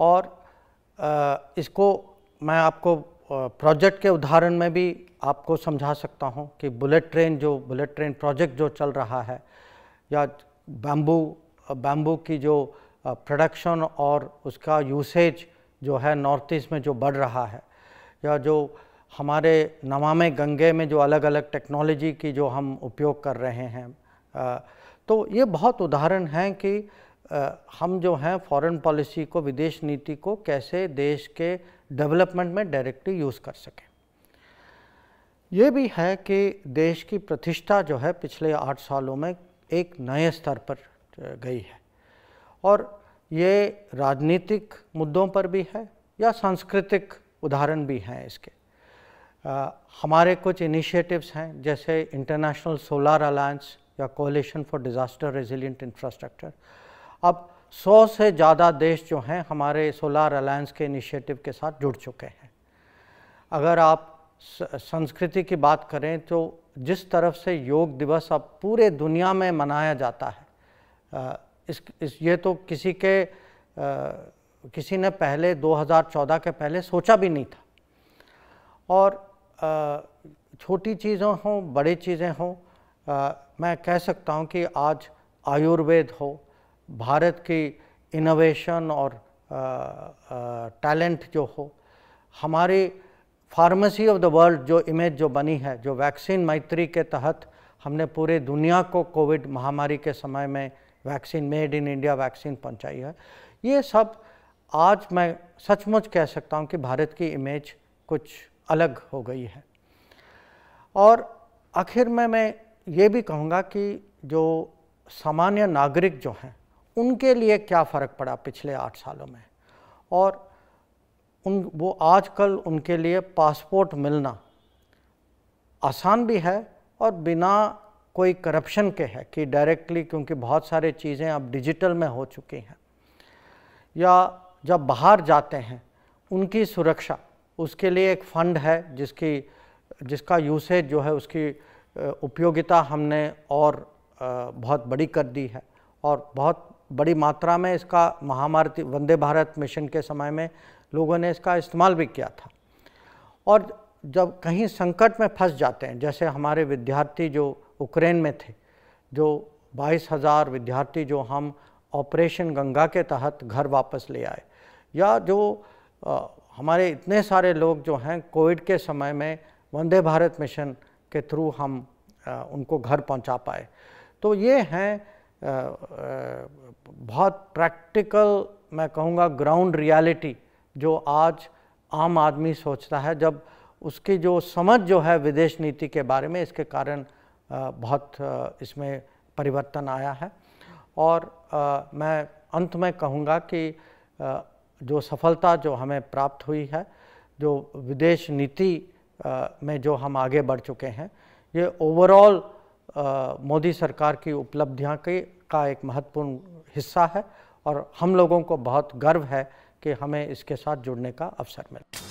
और इसको मैं आपको प्रोजेक्ट के उदाहरण में भी आपको समझा सकता हूं कि बुलेट ट्रेन प्रोजेक्ट जो चल रहा है, या बैम्बू की जो प्रोडक्शन और उसका यूसेज जो है नॉर्थ ईस्ट में जो बढ़ रहा है, या जो हमारे नमामि गंगे में जो अलग अलग टेक्नोलॉजी की जो हम उपयोग कर रहे हैं, तो ये बहुत उदाहरण हैं कि हम जो हैं फॉरेन पॉलिसी को, विदेश नीति को कैसे देश के डेवलपमेंट में डायरेक्टली यूज़ कर सकें। ये भी है कि देश की प्रतिष्ठा जो है पिछले 8 सालों में एक नए स्तर पर गई है, और ये राजनीतिक मुद्दों पर भी है या सांस्कृतिक उदाहरण भी हैं इसके। हमारे कुछ इनिशिएटिव्स हैं जैसे इंटरनेशनल सोलर अलायंस या coalition for disaster resilient infrastructure. अब 100 से ज़्यादा देश जो हैं हमारे सोलर अलायंस के इनिशिएटिव के साथ जुड़ चुके हैं। अगर आप संस्कृति की बात करें तो जिस तरफ से योग दिवस अब पूरे दुनिया में मनाया जाता है, ये तो किसी ने पहले 2014 के पहले सोचा भी नहीं था। और छोटी चीज़ें हों, बड़ी चीज़ें हों, मैं कह सकता हूं कि आज आयुर्वेद हो, भारत की इनोवेशन और टैलेंट जो हो, हमारी फार्मेसी ऑफ द वर्ल्ड जो इमेज जो बनी है, जो वैक्सीन मैत्री के तहत हमने पूरे दुनिया को कोविड महामारी के समय में vaccine, made in India vaccine पहुंचाई है, ये सब आज मैं सचमुच कह सकता हूं कि भारत की इमेज कुछ अलग हो गई है। और आखिर में मैं ये भी कहूँगा कि जो सामान्य नागरिक जो हैं उनके लिए क्या फ़र्क पड़ा पिछले 8 सालों में, और वो आजकल उनके लिए पासपोर्ट मिलना आसान भी है और बिना कोई करप्शन के है कि डायरेक्टली, क्योंकि बहुत सारी चीज़ें अब डिजिटल में हो चुकी हैं, या जब बाहर जाते हैं उनकी सुरक्षा, उसके लिए एक फ़ंड है जिसका यूसेज जो है, उसकी उपयोगिता हमने और बहुत बड़ी कर दी है, और बहुत बड़ी मात्रा में इसका महामारी वंदे भारत मिशन के समय में लोगों ने इसका इस्तेमाल भी किया था। और जब कहीं संकट में फंस जाते हैं, जैसे हमारे विद्यार्थी जो यूक्रेन में थे, जो 22,000 विद्यार्थी जो हम ऑपरेशन गंगा के तहत घर वापस ले आए, या जो हमारे इतने सारे लोग जो हैं कोविड के समय में वंदे भारत मिशन के थ्रू हम उनको घर पहुंचा पाए। तो ये हैं बहुत प्रैक्टिकल, मैं कहूँगा ग्राउंड रियलिटी, जो आज आम आदमी सोचता है, जब उसकी जो समझ जो है विदेश नीति के बारे में, इसके कारण बहुत इसमें परिवर्तन आया है। और मैं अंत में कहूँगा कि जो सफलता जो हमें प्राप्त हुई है, जो विदेश नीति में जो हम आगे बढ़ चुके हैं, ये ओवरऑल मोदी सरकार की उपलब्धियां का एक महत्वपूर्ण हिस्सा है, और हम लोगों को बहुत गर्व है कि हमें इसके साथ जुड़ने का अवसर मिला।